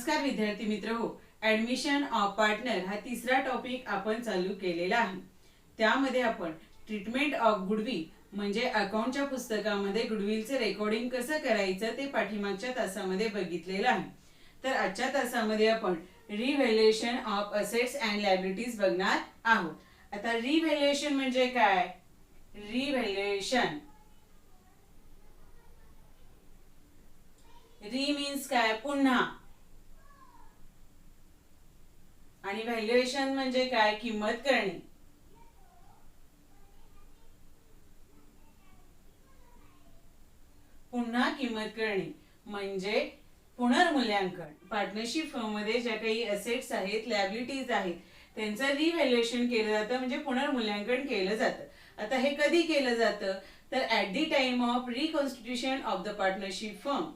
नमस्कार विद्यार्थी मित्र हो, ऍडमिशन ऑफ पार्टनर हा तिसरा टॉपिक आपण चालू केलेला आहे। त्यामध्ये आपण ट्रीटमेंट ऑफ गुडविल म्हणजे अकाउंटच्या पुस्तकामध्ये गुडविलचे रेकॉर्डिंग कसं करायचं ते पाठीमागच्या तासामध्ये बघितलेलं आहे। तर आजच्या तासामध्ये आपण revaluation of assets and liabilities बघणार आहोत। आता रिव्हॅल्युएशन म्हणजे काय? रिव्हॅल्युएशन री मीन्स काय? पुन्हा, आणि व्हॅल्युएशन म्हणजे काय? किंमत करणे। पुन्हा किंमत करणे म्हणजे पुनर्मूल्यांकन। पार्टनरशिप फर्म मध्ये ज्या काही असेट्स आहेत, लायबिलिटीज आहेत, त्यांचं रिव्हॅल्युएशन केलं जातं म्हणजे पुनर्मूल्यांकन केलं जातं। आता हे कधी केलं जातं? तर at the time of reconstitution of the partnership firm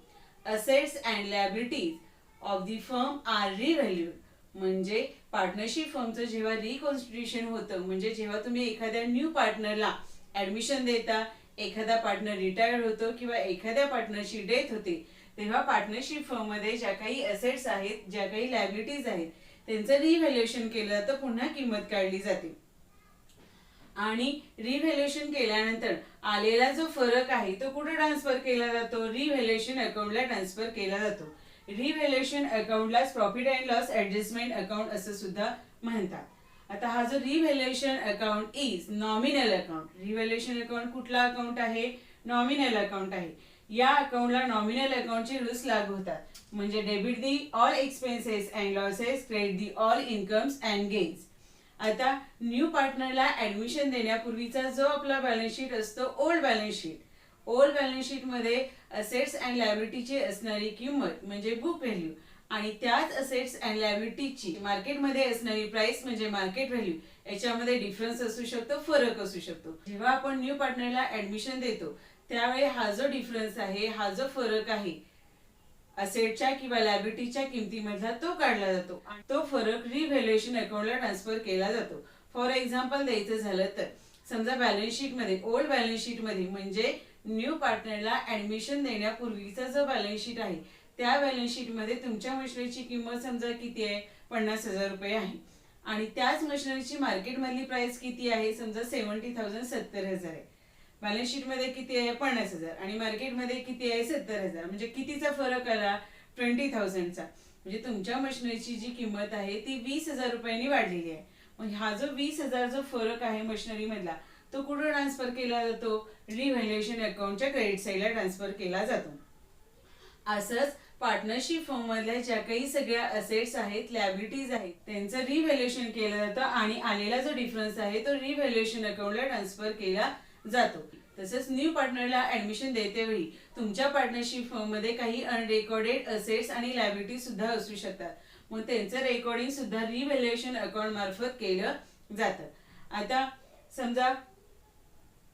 assets and liabilities of the firm are revalued. म्हणजे पार्टनरशिप फर्मचं जेव्हा रिकॉन्स्टिट्यूशन होतं, म्हणजे जेव्हा तुम्ही एखाद्या न्यू पार्टनरला ऍडमिशन देता, एखादा पार्टनर रिटायर्ड होतो किंवा एखाद्या पार्टनरची डेथ होते, तेव्हा पार्टनरशिप फर्म मध्ये ज्या काही असेट्स आहेत, ज्या काही लायबिलिटीज आहेत, त्यांचं रिव्हॅल्युएशन केलं जातं, पुन्हा किंमत काढली जाते। आणि रिव्हॅल्युएशन केल्यानंतर आलेला जो फरक आहे तो कुठे ट्रान्सफर केला जातो? रिव्हॅल्युएशन अकाउंटला ट्रान्सफर केला जातो। रिव्हॅल्युएशन अकाउंटला profit and loss adjustment account असं सुद्धा म्हणतात। आता हा जो revaluation account is nominal account. Revaluation account कुठला अकाउंट आहे? नॉमिनल अकाउंट आहे। या अकाउंटला नॉमिनल अकाउंटचे रूल्स लागू होतात, म्हणजे debit the all expenses and losses, credit the all incomes and gains. आता न्यू पार्टनरला ऍडमिशन देण्यापूर्वीचा जो आपला बॅलन्स शीट असतो, old balance sheet, old balance sheet मध्ये असेट्स अँड लायबिलिटीची असणारी किंमत म्हणजे बुक व्हॅल्यू, आणि त्याच असेट्स अँड लायबिलिटीची मार्केटमध्ये असणारी प्राइस म्हणजे मार्केट व्हॅल्यू, याच्यामध्ये डिफरन्स असू शकतो, फरक असू शकतो। जेव्हा आपण न्यू पार्टनरला ऍडमिशन देतो त्यावेळी हा जो डिफरन्स आहे, हा जो फरक आहे असेटच्या किंवा लायबिलिटीच्या किमतीमधला, तो काढला जातो आणि तो फरक रिव्हॅल्युएशन अकाउंटला ट्रान्सफर केला जातो। फॉर एक्झाम्पल द्यायचं झालं तर समजा बॅलन्स शीट मध्ये, ओल्ड बॅलन्स शीट मध्ये म्हणजे न्यू पार्टनरला ऍडमिशन देण्यापूर्वीचा जो बॅलन्स शीट आहे, त्या बॅलन्स शीट मध्ये तुमच्या मशिनरीची किंमत समजा किती आहे? 50,000 रुपये आहे, आणि त्याच मशिनरीची मार्केट मधली प्राइस किती आहे? समजा 70,000, 70,000 आहे। बॅलन्स शीट मध्ये किती आहे? 50,000, आणि मार्केट मध्ये किती आहे? 70,000। म्हणजे कितीचा फरक आला? 20,000चा। म्हणजे तुमच्या मशिनरीची जी किंमत आहे ती 20,000 रुपयांनी वाढलेली आहे। मग हा जो 20,000 जो फरक आहे मशिनरी मधला, तो कुठे ट्रान्सफर केला जातो? रिव्हॅल्युएशन अकाउंटच्या क्रेडिट साईडला ट्रान्सफर केला जातो। असंच पार्टनरशिप फर्म मधल्या ज्या काही सगळ्या असेट्स आहेत, लायबिलिटीज आहेत, त्यांचं रिव्हॅल्युएशन केलं जातं आणि आलेला जो डिफरन्स आहे तो रिव्हॅल्युएशन अकाउंटला ट्रान्सफर केला जातो। तसंच न्यू पार्टनरला ऍडमिशन देतेवेळी तुमच्या पार्टनरशिप फर्म मध्ये काही अनरेकॉर्डेड असेट्स आणि लायबिलिटी सुद्धा असू शकतात, मग त्यांचं रेकॉर्डिंग सुद्धा रिव्हॅल्युएशन अकाउंट मार्फत केलं जातं। आता समजा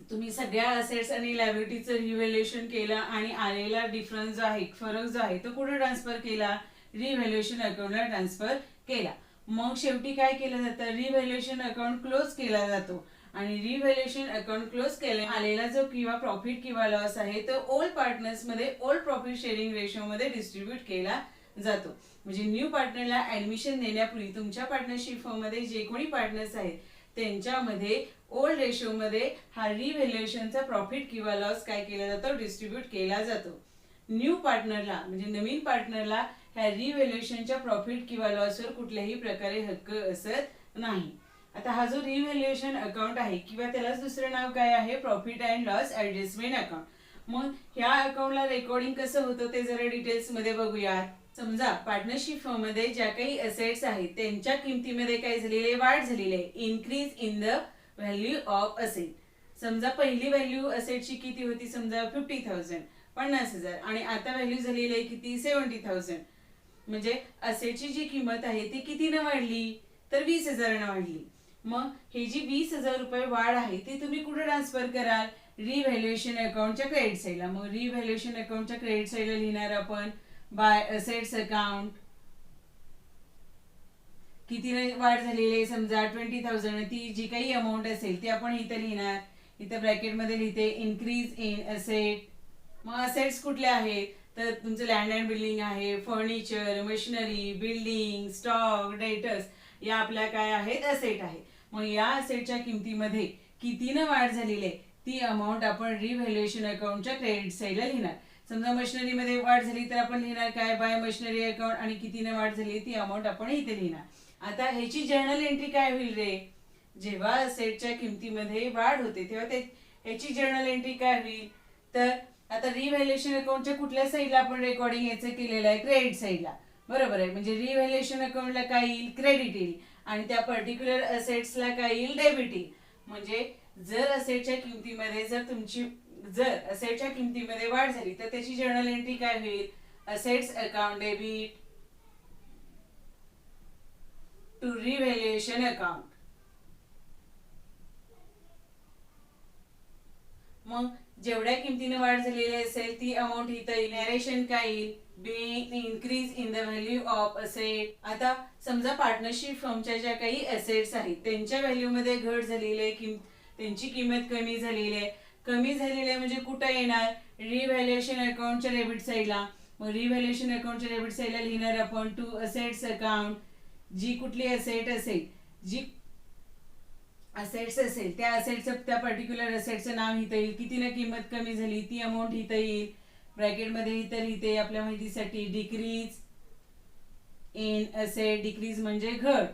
तुम्ही सगळ्या असेट्स आणि लायबिलिटीचं रिव्हॅल्युएशन केलं आणि आलेला डिफरन्स जो आहे, फरक जो आहे, तो कुठे ट्रान्सफर केला? रिव्हॅल्युएशन अकाउंटला ट्रान्सफर केला। मग शेवटी काय केलं जातं? रिव्हॅल्युएशन अकाउंट क्लोज केला जातो, आणि रिव्हॅल्युएशन अकाउंट क्लोज केले आलेला जो किंवा प्रॉफिट किंवा लॉस आहे तो ओल्ड पार्टनर्स मध्ये ओल्ड प्रॉफिट शेअरिंग रेशो मध्ये डिस्ट्रीब्यूट केला जातो। म्हणजे न्यू पार्टनरला ऍडमिशन देण्यापूर्वी तुमच्या पार्टनरशिप फर्म मध्ये जे कोणी पार्टनर्स आहेत त्यांच्यामध्ये ओल्ड रेशो मध्ये हा रिव्हॅल्युएशनचा प्रॉफिट किंवा लॉस काय केला जातो? डिस्ट्रीब्यूट केला जातो। न्यू पार्टनरला म्हणजे नवीन पार्टनरला ह्या रिव्हॅल्युएशनच्या प्रॉफिट किंवा लॉसवर कुठल्याही प्रकारे हक्क असत नाही। आता हा जो रिव्हॅल्युएशन अकाउंट आहे किंवा त्यालाच दुसरं नाव काय आहे? Profit and loss adjustment account. मग ह्या अकाउंटला रेकॉर्डिंग कसं होतं ते जरा डिटेल्स मध्ये बघूया। समजा पार्टनरशिप फर्म मध्ये ज्या काही असेट्स आहेत त्यांच्या किमतीमध्ये काय झालेली आहे? वाढ झालेली आहे, increase in the value of asset. समजा पहिली व्हॅल्यू असेटची किती होती? समजा 50,000, 50,000, आणि आता व्हॅल्यू झालेली आहे किती? 70,000। म्हणजे असेटची जी किंमत आहे ती कितीनं वाढली? तर 20,000नं वाढली। मग हे जी 20,000 रुपये वाढ आहे ती तुम्ही कुठे ट्रान्सफर कराल? रिव्हॅल्युएशन अकाउंटच्या क्रेडिट साईडला। मग रिव्हॅल्युएशन अकाउंटच्या क्रेडिट साईडला लिहिणार आपण बाय असेट्स अकाउंट। किती वाढ झालेली आहे? समजा 20,000, ती जी काही अमाऊंट असेल ती आपण इथे लिहिणार, इथे ब्रॅकेट मध्ये लिहिते इन्क्रीज इन असेट। मग असेट्स कुठले आहेत? तर तुमचं लँड अँड बिल्डिंग आहे, furniture, machinery, building, stock, debtors या आपल्या काय आहेत असेट आहे. मग या असेटच्या किमतीमध्ये कितीनं वाढ झालेली आहे ती अमाऊंट आपण रिव्हॅल्युएशन अकाउंटच्या क्रेडिट साईडला लिहिणार. समजा मशिनरीमध्ये वाढ झाली तर आपण लिहिणार काय, बाय मशिनरी अकाउंट, आणि कितीनं वाढ झाली ती अमाऊंट आपण इथे लिहिणार. आता ह्याची जर्नल एंट्री काय होईल रे, जेव्हा असेटच्या किमतीमध्ये वाढ होते तेव्हा याची जर्नल एंट्री काय होईल, तर आता रिव्हॅल्युएशन अकाउंटच्या कुठल्या साईडला आपण रेकॉर्डिंग याचं केलेलं आहे, क्रेडिट साईडला, बरोबर आहे. म्हणजे रिव्हॅल्युएशन अकाउंटला काय येईल, क्रेडिट येईल, आणि त्या पर्टिक्युलर असेट्सला काय येईल, डेबिट येईल. म्हणजे जर असेटच्या किमतीमध्ये जर असेटच्या किमतीमध्ये वाढ झाली तर त्याची जर्नल एंट्री काय होईल, assets account debit to revaluation account. मग जेवढ्या किमतीने वाढ झालेली असेल ती अमाऊंट इथं येईल. नॅरेशन काय येईल, being increase in the value of asset. आता समजा पार्टनरशिप फर्मच्या ज्या काही असेट्स आहेत त्यांच्या व्हॅल्यू मध्ये घट झालेली आहे, त्यांची किंमत कमी झालेली आहे. कमी झालेली आहे म्हणजे कुठं येणार, रिव्हॅल्युएशन अकाउंटच्या डेबिट साईडला. मग रिव्हॅल्युएशन अकाउंटच्या डेबिट साईडला लिहिणार आपण टू असेट्स अकाउंट. जी कुठली असेट असेल, जी असेट्स असेल त्या असेटचं, त्या पर्टिक्युलर असेटचं नाव इथं येईल. कितीनं किंमत कमी झाली ती अमाऊंट इथं येईल. ब्रॅकेटमध्ये इथं लिहिते आपल्या माहितीसाठी, डिक्रीज इन असेट. डिक्रीज म्हणजे घट,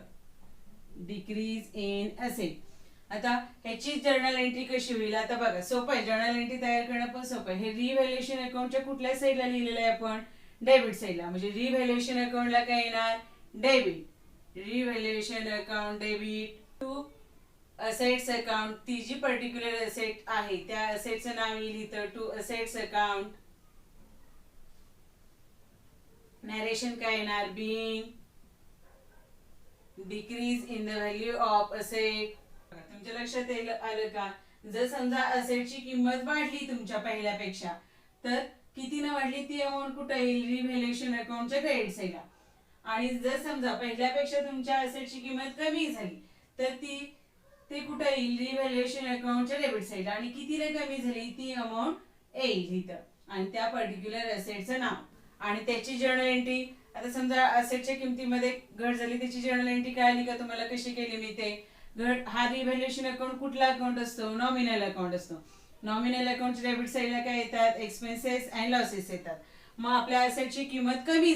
डिक्रीज इन असेट. आता ह्याची जर्नल एंट्री कशी होईल, आता बघा सोपं आहे, जर्नल एंट्री तयार करणं पण सोपं आहे. हे रिव्हॅल्युएशन अकाउंटच्या कुठल्या साईडला लिहिलेलं आहे आपण, डेबिट साईडला. म्हणजे रिव्हॅल्युएशन अकाउंटला काय येणार, debit. Revaluation account debit to assets account. ती जी पर्टिक्युलर असेट आहे त्या असेटचं नाव येईल इथं टू असेट्स अकाउंट. नॅरेशन काय येणार, being decrease in the value of asset. तुमच्या लक्षात आलं का, जर समजा असेटची किंमत वाढली तुमच्या पहिल्यापेक्षा तर कितीनं वाढली ती अमाऊंट कुठं येईल, रिव्हॅल्युएशन अकाउंटच्या क्रेडिट साईडला. आणि जर समजा पहिल्यापेक्षा तुमच्या असेटची किंमत कमी झाली तर ते कुठं येईल, रिव्हॅल्युएशन अकाउंटच्या डेबिट साईडला. आणि कितीने कमी झाली ती अमाऊंट येईल इथं, आणि त्या पर्टिक्युलर असेटचं नाव आणि त्याची जर्नल एंट्री. आता समजा असेटच्या किमतीमध्ये घट झाली, त्याची जर्नल एंट्री काय आली का तुम्हाला, कशी केली मी ते घट. हा रिव्हॅल्युएशन अकाउंट कुठला अकाउंट असतो, नॉमिनल अकाउंट असतो. नॉमिनल अकाउंटच्या डेबिट साईडला काय येतात, एक्सपेन्सेस अँड लॉसेस येतात. मग आपल्या असेटची किंमत कमी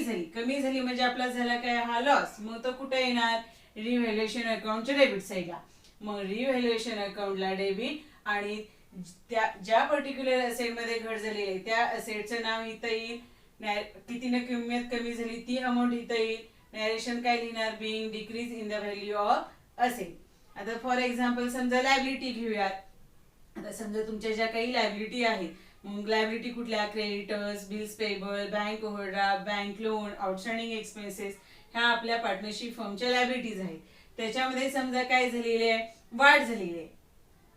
झाली म्हणजे आपला झाला काय, हा लॉस. मग तो कुठे येणार, रिव्हॅल्युएशन अकाउंटच्या डेबिट साईडला. मग रिव्हॅल्युएशन अकाउंटला डेबिट, आणि ज्या पर्टिक्युलर असेट मध्ये घट झालेली आहे त्या असेटचं नाव इथं येईल. कितीने किंमत कमी झाली ती अमाऊंट इथं येईल. नॅरेशन काय लिहिणार, being decrease in the value of asset. आता फॉर एक्झाम्पल समजा लायबिलिटी घेऊयात. आता समजा तुमच्या ज्या काही लायबिलिटी आहेत, मग लायबिलिटी कुठल्या, creditors, bills payable, bank overdraft, bank loan, outstanding expenses, ह्या आपल्या पार्टनरशिप फर्मच्या लायबिलिटीज आहेत. त्याच्यामध्ये समजा काय झालेली आहे, वाढ झालेली आहे.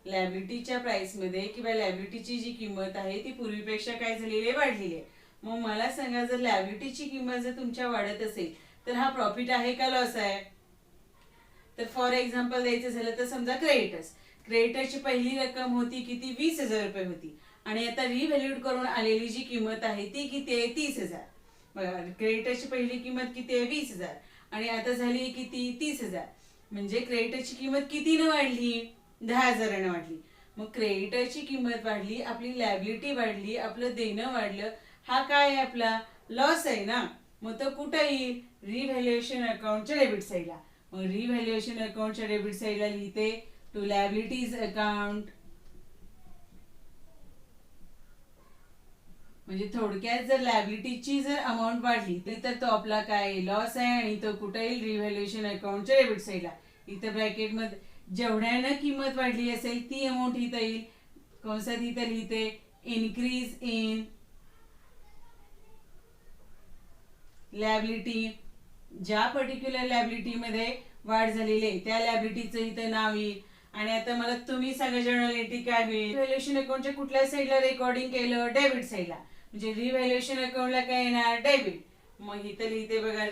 लायबिलिटीच्या प्राइस मध्ये किंवा लायबिलिटीची जी किंमत आहे ती पूर्वीपेक्षा काय झालेली आहे, वाढलेली आहे. मग मला सांगा, जर लायबिलिटीची किंमत जर तुमच्या वाढत असेल तर हा प्रॉफिट आहे का लॉस आहे. तर फॉर एक्झाम्पल द्यायचं झालं तर समजा क्रेडिटरची पहिली रक्कम होती किती, 20,000 रुपये होती, आणि आता रिव्हॅल्यूड करून आलेली जी किंमत आहे ती किती आहे, 30,000. बघा, क्रेडिटरची पहिली किंमत किती आहे, 20,000, आणि आता झाली किती, 30,000. म्हणजे क्रेडिटरची किंमत कितीनं वाढली, 10,000ने वाढली. मग क्रेडिटरची किंमत वाढली, आपली लायबिलिटी वाढली, आपलं देणं वाढलं, हा काय आहे, आपला लॉस आहे ना. मग तो कुठं येईल, रिव्हॅल्युएशन अकाउंटच्या डेबिट साईडला. मग रिव्हॅल्युएशन अकाउंटच्या डेबिट साईडला लिहिते टू लायबिलिटीज अकाउंट. म्हणजे थोडक्यात जर लायबिलिटीची जर अमाऊंट वाढली तर तो आपला काय, लॉस आहे, आणि तो कुठे येईल, रिव्हॅल्युएशन अकाउंटच्या डेबिट साईडला. इथं ब्रॅकेट मध्ये जेवढ्यानं किंमत वाढली असेल ती अमाऊंट इथं येईल. कंसात इथं लिहिते इन्क्रीज इन लायबिलिटी. ज्या पर्टिक्युलर लायबिलिटी मध्ये वाढ झालेली आहे त्या लायबिलिटीचं इथं नाव येईल. आणि आता मला तुम्ही सांगा जर्नल एंट्री काय होईल, रिव्हॅल्युएशन अकाउंटच्या कुठल्या साईडला रेकॉर्डिंग केलं, डेबिट साईडला. म्हणजे रिव्हॅल्युएशन अकाउंटला काय येणार, डेबिट. मग इथं लिहिते बघा,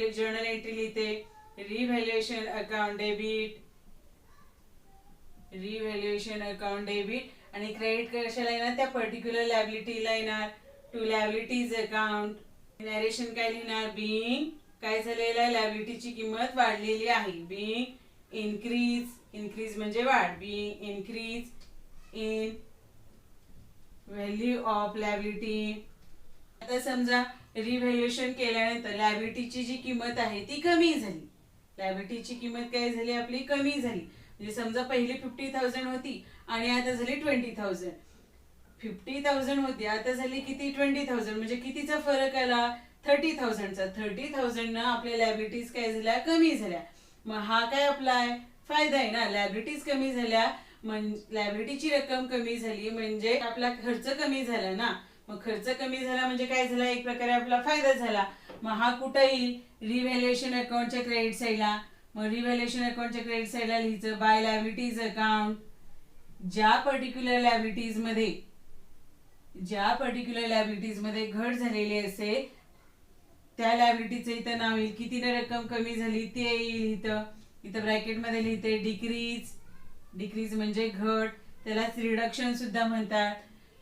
जर्नल एंट्री लिहिते revaluation account debit, revaluation account debit. आणि क्रेडिट कशाला येणार, त्या पर्टिक्युलर लायबिलिटीला येणार टू लायबिलिटीज अकाउंट. नॅरेशन काय लिहिणार, बिईंग काय झालेलं आहे, लायबिलिटीची किंमत वाढलेली आहे. बिईंग इन्क्रीज, इन्क्रीज म्हणजे वाढ, being increase in value of liability. आता समजा रिव्हॅल्युएशन केल्यानंतर लायबिलिटीची जी किंमत आहे ती कमी झाली. लायबिलिटीची किंमत काय झाली आपली, कमी झाली. म्हणजे समजा पहिली 50,000 होती आणि आता झाली 20,000. 50,000 होती आता झाली किती, 20,000. म्हणजे कितीचा फरक आला, 30,000चा. 30,000 न आपल्या लायबिलिटीज काय झाल्या, कमी झाल्या. मग हा काय आपला फायदा आहे ना. लायबिलिटीज कमी झाल्या, लायबिलिटीची रक्कम कमी झाली म्हणजे आपला खर्च कमी झाला ना. मग खर्च कमी झाला म्हणजे काय झाला, एक प्रकारे आपला फायदा झाला. मग हा कुठं येईल, रिव्हॅल्युएशन अकाउंटच्या क्रेडिट साईडला. मग रिव्हॅल्युएशन अकाउंटच्या क्रेडिट साईडला लिहायचं बाय लायबिलिटीज अकाउंट. ज्या पर्टिक्युलर लायबिलिटीज मध्ये घट झालेली असेल त्या लायबिलिटीचं इथं नाव येईल. कितीने रक्कम कमी झाली ते येईल इथं. इथं ब्रॅकेट मध्ये लिहिते डिक्रीज. डिक्रीज म्हणजे घट, त्यालाच रिडक्शन सुद्धा म्हणतात.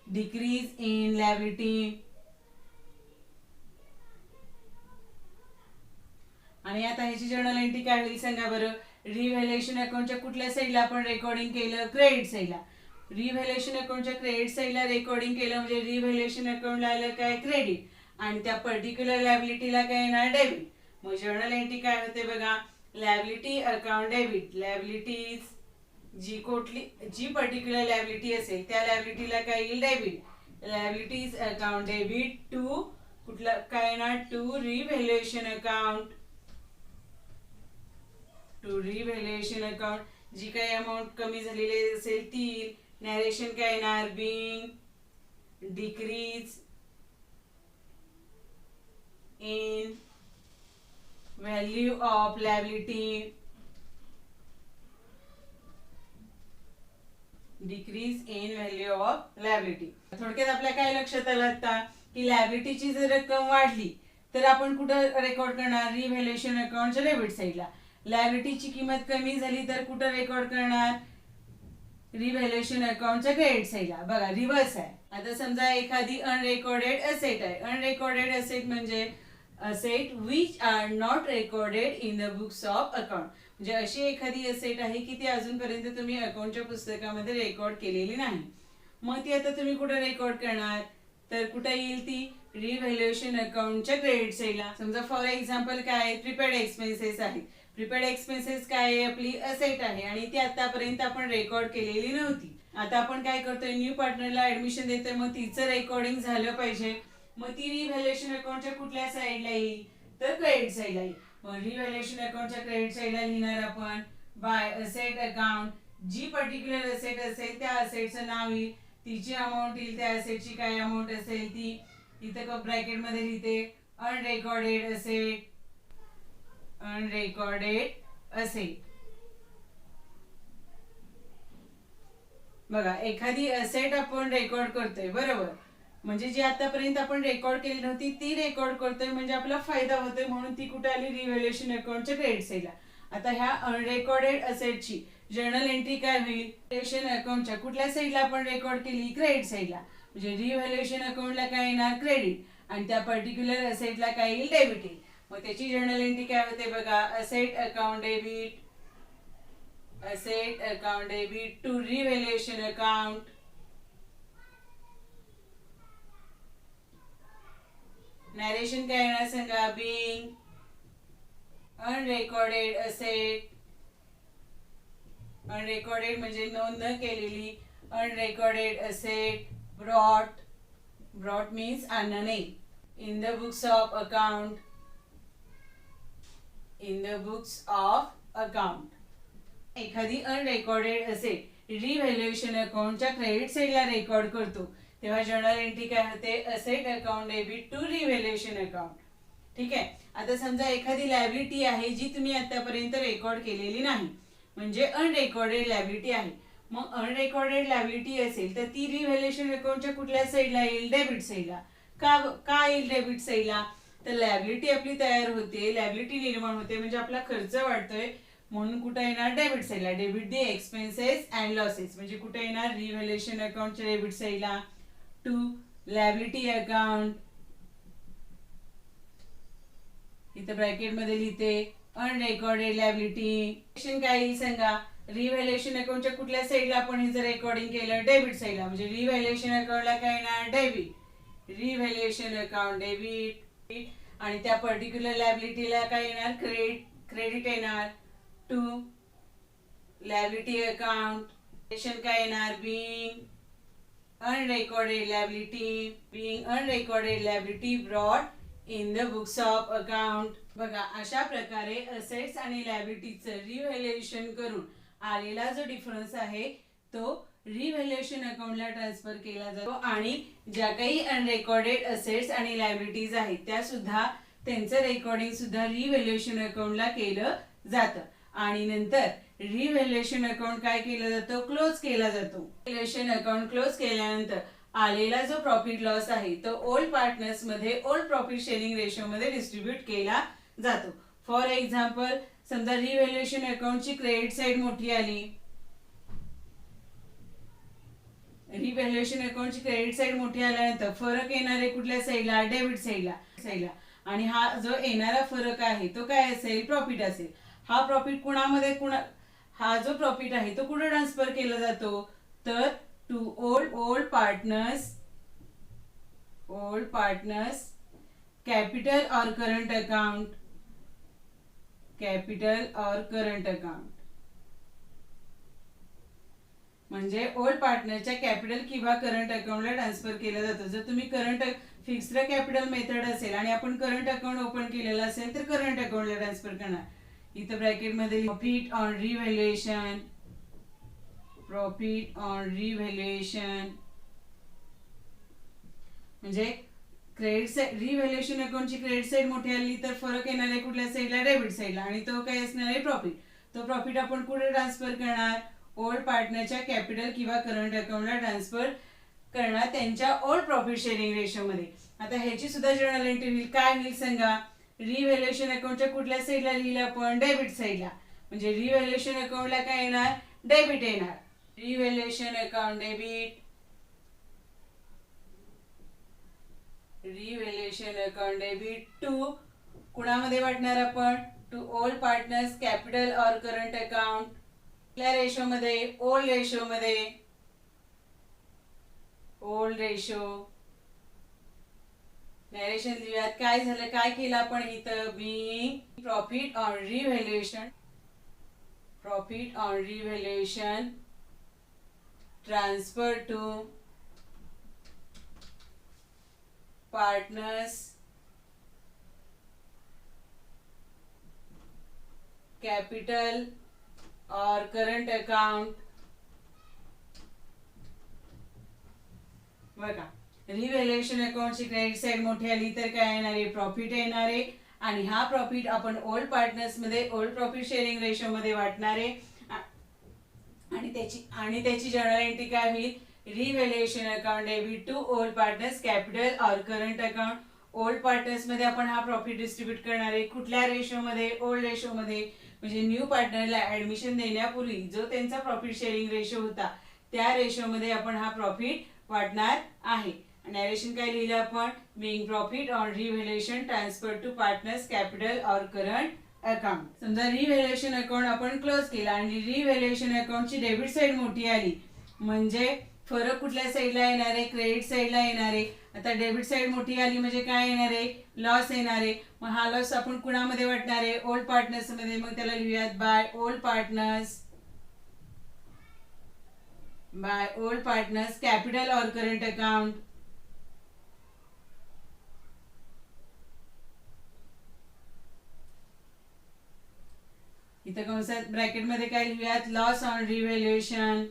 Decrease in liability. आणि आता ह्याची जर्नल एंट्री काय होईल सांगा बरं. रिव्हॅल्युएशन अकाउंटच्या कुठल्या साईडला आपण रेकॉर्डिंग केलं, क्रेडिट साईडला. रिव्हॅल्युएशन अकाउंटच्या क्रेडिट साईडला रेकॉर्डिंग केलं म्हणजे रिव्हॅल्युएशन अकाउंटला आलं काय, क्रेडिट. आणि त्या पर्टिक्युलर लायबिलिटीला काय येणार, डेबिट. मग जर्नल एंट्री काय होते बघा, लायबिलिटी अकाउंट डेबिट. लायबिलिटीज जी पर्टिक्युलर लायबिलिटी असेल त्या लायबिलिटीला काय येईल, debit. Liabilities account debit to कुठला काय येणार, to revaluation account. To revaluation account. जी काही अमाऊंट कमी झालेली असेल ती. नॅरेशन काय येणार, being decrease in value of liability. Decrease in value of liability. थोडक्यात आपल्या काय लक्षात आलं आता की लायबिलिटीची जर रक्कम वाढली तर आपण कुठं रेकॉर्ड करणार, रिव्हॅल्युएशन अकाउंटच्या डेबिट साईडला. लायबिलिटीची किंमत कमी झाली तर कुठं रेकॉर्ड करणार, रिव्हॅल्युएशन अकाउंटच्या क्रेडिट साईडला. बघा रिव्हर्स आहे. आता समजा एखादी अनरेकॉर्डेड असेट आहे. अनरेकॉर्डेड असेट म्हणजे asset which are not recorded in the books of account. म्हणजे अशी एखादी असेट आहे की ती अजूनपर्यंत तुम्ही अकाउंटच्या पुस्तकामध्ये रेकॉर्ड केलेली नाही. मग ती आता तुम्ही कुठे रेकॉर्ड करणार, तर कुठे येईल ती, रिव्हॅल्युएशन अकाउंटच्या क्रेडिट साईडला. समजा फॉर एक्झाम्पल काय, प्रीपेड एक्सपेन्सेस आहेत. प्रीपेड एक्सपेन्सेस काय आहे, आपली असेट आहे आणि ती आतापर्यंत आपण रेकॉर्ड केलेली नव्हती. आता आपण काय करतोय, न्यू पार्टनरला ऍडमिशन देतोय, मग तिचं रेकॉर्डिंग झालं पाहिजे. मग ती रिव्हॅल्युएशन अकाउंटच्या कुठल्या साईडला येईल, तर क्रेडिट साईडला येईल. मग रिव्हॅल्युएशन अकाउंटच्या क्रेडिट साईडला लिहिणार आपण बाय असेट अकाउंट. जी पर्टिक्युलर असेट असेल त्या असेटचं नाव येईल, तिची अमाऊंट येईल, त्या असेटची काय अमाऊंट असेल ती. इथं ब्रॅकेट मध्ये लिहिते अनरेकॉर्डेड असेट. अनरेकॉर्डेड असेट. बघा एखादी असेट आपण रेकॉर्ड करतोय बरोबर, म्हणजे जी आतापर्यंत आपण रेकॉर्ड केली नव्हती ती रेकॉर्ड करतोय म्हणजे आपला फायदा होतोय, म्हणून ती कुठे आली, रिव्हॅल्युएशन अकाउंटच्या क्रेडिट साईडला. आता ह्या अनरेकॉर्डेड असेटची जर्नल एंट्री काय होईल, रिव्हॅल्युएशन अकाउंटच्या कुठल्या साईडला आपण रेकॉर्ड केली, क्रेडिट साईडला. म्हणजे रिव्हॅल्युएशन अकाउंटला काय येणार, क्रेडिट, आणि त्या पर्टिक्युलर असेटला काय येईल, डेबिट येईल. मग त्याची जर्नल एंट्री काय होते बघा, asset account debit. Asset account debit to revaluation account. Narration काय येणार सांगा, बिंग अनरेकॉर्डेड असेट. अनरेकॉर्डेड म्हणजे नोंद न केलेली. अनरेकॉर्डेड असेट ब्रॉट मीन्स आणणे. In the books of account. In the books of account. एखादी अनरेकॉर्डेड असेट रिव्हॅल्युएशन अकाउंटच्या क्रेडिट साईडला रेकॉर्ड करतो तेव्हा जर्नल एंट्री काय होते, asset account debit to revaluation account. ठीक आहे. आता समजा एखादी लायबिलिटी आहे जी तुम्ही आतापर्यंत रेकॉर्ड केलेली नाही, म्हणजे अनरेकॉर्डेड लायबिलिटी आहे. मग अनरेकॉर्डेड लायबिलिटी असेल तर ती रिव्हॅल्युएशन अकाउंटच्या कुठल्या साईडला येईल, डेबिट साईडला. का येईल डेबिट साईडला, तर लायबिलिटी आपली तयार होते, लायबिलिटी निर्माण होते म्हणजे आपला खर्च वाढतोय, म्हणून कुठे येणार, डेबिट साईडला. Debit the expenses and losses म्हणजे कुठे येणार, रिव्हॅल्युएशन अकाउंटच्या डेबिट साईडला. टू लॅबिलिटी अकाउंट, इथं ब्रॅकेट मध्ये लिहिते अनरेकॉर्डेड लॅबिलिटी. काय येईल सांगा? रिव्हॅल्युएशन अकाउंटच्या कुठल्या साईडला आपण हे जर रेकॉर्डिंग केलं? डेबिट साईडला. म्हणजे रिव्हॅल्युएशन अकाउंटला काय येणार? डेबिट. Revaluation account debit. आणि त्या पर्टिक्युलर लॅबिलिटीला काय येणार? क्रेडिट येणार. टू लॅबिलिटी अकाउंट काय येणार? Being unrecorded liability, being unrecorded liability brought in the books of account. बघा, अशा प्रकारे असेट्स आणि लायबिलिटीचं रिव्हॅल्युएशन करून आलेला जो डिफरन्स आहे तो रिव्हॅल्युएशन अकाउंटला ट्रान्सफर केला जातो. आणि ज्या काही अनरेकॉर्डेड असेट्स आणि लायबिलिटीज आहेत त्या सुद्धा त्यांचं रेकॉर्डिंग सुद्धा रिव्हॅल्युएशन अकाउंटला केलं जातं. आणि नंतर रिव्हॅल्युएशन अकाउंट काय केलं जातं? क्लोज केला जातो. रिव्हॅल्युएशन अकाउंट क्लोज केल्यानंतर आलेला जो प्रॉफिट लॉस आहे तो ओल्ड पार्टनर्स मध्ये ओल्ड प्रॉफिट शेअरिंग रेशो मध्ये डिस्ट्रीब्यूट केला जातो. फॉर एक्झाम्पल, समजा रिव्हॅल्युएशन अकाउंटची क्रेडिट साइड मोठी आली. रिव्हॅल्युएशन अकाउंटची क्रेडिट साइड मोठी आल्यानंतर फरक येणार आहे कुठल्या साईडला? डेबिट साईडला. आणि हा जो येणारा फरक आहे तो काय असेल? प्रॉफिट असेल. हा प्रॉफिट हा जो प्रॉफिट आहे तो कुठे ट्रान्सफर केला जातो? तर टू ओल्ड पार्टनर्स कॅपिटल और करंट अकाउंट. म्हणजे ओल्ड पार्टनरच्या कॅपिटल किंवा करंट अकाउंटला ट्रान्सफर केला जातो. जर तुम्ही फिक्स्ड कॅपिटल मेथड असेल आणि आपण करंट अकाउंट ओपन केलेलं असेल तर करंट अकाउंटला ट्रान्सफर करणार. इथं ब्रॅकेट मध्ये प्रॉफिट ऑन रिव्हॅल्युएशन म्हणजे रिव्हॅल्युएशन अकाउंटची क्रेडिट साइड मोठी आली तर फरक येणार आहे कुठल्या साईडला? डेबिट साईडला. आणि तो काय असणार आहे? प्रॉफिट. तो प्रॉफिट आपण कुठे ट्रान्सफर करणार? ओल्ड पार्टनरच्या कॅपिटल किंवा करंट अकाउंटला ट्रान्सफर करणार त्यांच्या ओल्ड प्रॉफिट शेअरिंग रेशो मध्ये. आता ह्याची सुद्धा जर्नल एंट्री होईल. काय होईल सांगा? रिव्हॅल्युएशन अकाउंटच्या कुठल्या साईडला लिहिलं आपण? डेबिट साईडला. म्हणजे रिव्हॅल्युएशन अकाउंटला काय येणार? डेबिट येणार. Revaluation account debit. टू कुणामध्ये वाटणार आपण? टू ओल्ड पार्टनर्स कॅपिटल और करंट अकाउंट. कुठल्या रेशो मध्ये? Old ratio. नरेशन लिहूयात. काय झालं? काय केलं आपण इथं? Being profit on revaluation transfer to partners capital और करंट अकाउंट. बघा, रिव्हॅल्युएशन अकाउंटची क्रेडिट साइड मोठी आली तर काय येणार आहे? प्रॉफिट येणार आहे. आणि हा प्रॉफिट आपण ओल्ड पार्टनर्स मध्ये ओल्ड प्रॉफिट शेअरिंग रेशो मध्ये वाटणार आहे. आणि त्याची जर्नल एंट्री काय होईल? Revaluation account debit to old partners capital और करंट अकाउंट. ओल्ड पार्टनर्स मध्ये आपण हा प्रॉफिट डिस्ट्रीब्यूट करणार आहे कुठल्या रेशो मध्ये? ओल्ड रेशो मध्ये. म्हणजे न्यू पार्टनरला ऍडमिशन देण्यापूर्वी जो त्यांचा प्रॉफिट शेअरिंग रेशो होता त्या रेशो मध्ये आपण हा प्रॉफिट वाटणार आहे. नरेशन काय लिहिलं आपण? Being profit on revaluation transfer to partners capital और करंट अकाउंट. समजा रिव्हॅल्युएशन अकाउंट आपण क्लोज केला आणि रिव्हॅल्युएशन अकाउंटची डेबिट साइड मोठी आली म्हणजे फरक कुठल्या साईडला येणार आहे? क्रेडिट साईडला येणार आहे. आता डेबिट साइड मोठी आली म्हणजे काय येणार आहे? लॉस येणार आहे. मग हा लॉस आपण कुणामध्ये वाटणार आहे? ओल्ड पार्टनर्स मध्ये. मग त्याला लिहूयात बाय ओल्ड पार्टनर्स कॅपिटल और करंट अकाउंट. इथं कंसात ब्रॅकेट मध्ये काय लिहूयात? Loss on revaluation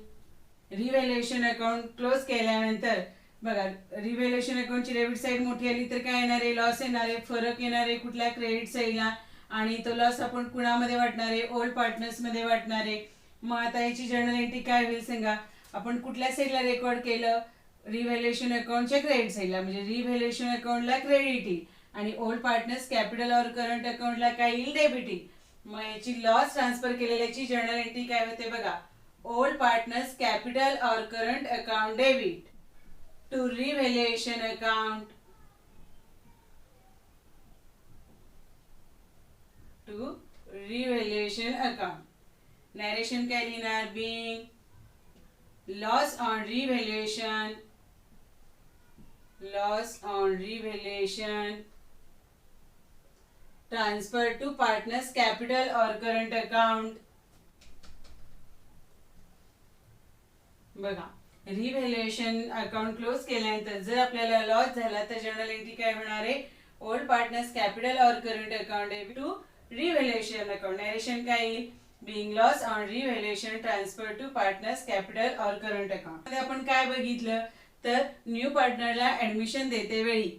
account close केल्यानंतर बघा, रिव्हॅल्युएशन अकाउंटची डेबिट साइड मोठी आली तर काय येणार आहे? लॉस येणार आहे. फरक येणार आहे कुठल्या? क्रेडिट साईडला. आणि तो लॉस आपण कुणामध्ये वाटणार आहे? ओल्ड पार्टनर्स मध्ये वाटणार आहे. मग आता याची जर्नल एंट्री काय होईल सांगा? आपण कुठल्या साईडला रेकॉर्ड केलं? रिव्हॅल्युएशन अकाउंटच्या क्रेडिट साईडला. म्हणजे रिव्हॅल्युएशन अकाउंटला क्रेडिट येईल आणि ओल्ड पार्टनर्स कॅपिटल और करंट अकाउंटला काय येईल? डेबिट येईल. मग याची लॉस ट्रान्सफर केलेल्याची जर्नल एंट्री काय होते बघा? ओल्ड पार्टनर्स कॅपिटल और current account debit to revaluation account, to revaluation account. Narration काय लिहिणार? being loss on revaluation, loss on revaluation transferred to partners capital or current account. बघा, revaluation account close केल्यानंतर जर आपल्याला लॉस झाला तर journal entry काय होणार आहे? ओल्ड पार्टनर्स कॅपिटल और current account to revaluation account. Narration काय येईल? Being loss on revaluation transfer to partners capital और करंट अकाउंट. मध्ये आपण काय बघितलं तर न्यू पार्टनरला ऍडमिशन देते वेळी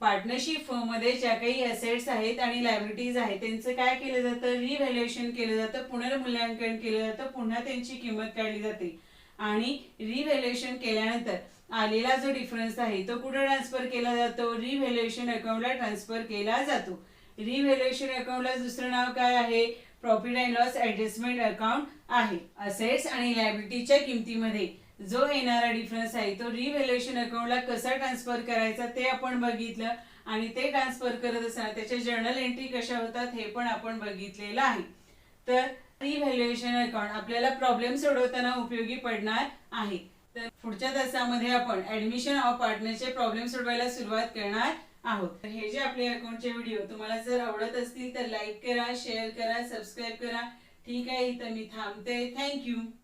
पार्टनरशिप फर्म मध्ये ज्या काही असेट्स आहेत आणि लायबिलिटीज आहेत त्यांचं काय केलं जातं? रिव्हॅल्युएशन केलं जातं, पुनर्मूल्यांकन केलं जातं, पुन्हा त्यांची किंमत काढली जाते आणि रिव्हॅल्युएशन केल्यानंतर आलेला जो डिफरन्स आहे तो कुठे ट्रान्सफर केला जातो? रिव्हॅल्युएशन अकाउंटला ट्रान्सफर केला जातो. रिव्हॅल्युएशन अकाउंटला दुसरं नाव काय आहे? Profit and loss adjustment account आहे. असेट्स आणि लायबिलिटीच्या किमतीमध्ये जो येणारा डिफरन्स आहे तो रिव्हॅल्युएशन अकाउंटला कसा ट्रान्सफर करायचा ते आपण बघितलं आणि ते ट्रान्सफर करत असताना त्याच्या जर्नल एंट्री कशा होतात हे पण आपण बघितलेलं आहे. तर रिव्हॅल्युएशन अकाउंट आपल्याला प्रॉब्लेम सोडवताना उपयोगी पडणार आहे. तर पुढच्या तासामध्ये आपण ऍडमिशन ऑफ पार्टनरचे प्रॉब्लेम सोडवायला सुरुवात करणार आहोत. तर हे जे आपले अकाउंटचे व्हिडिओ तुम्हाला जर आवडत असतील तर लाईक करा, शेअर करा, सबस्क्राईब करा. ठीक आहे, इथं मी थांबते. थँक्यू.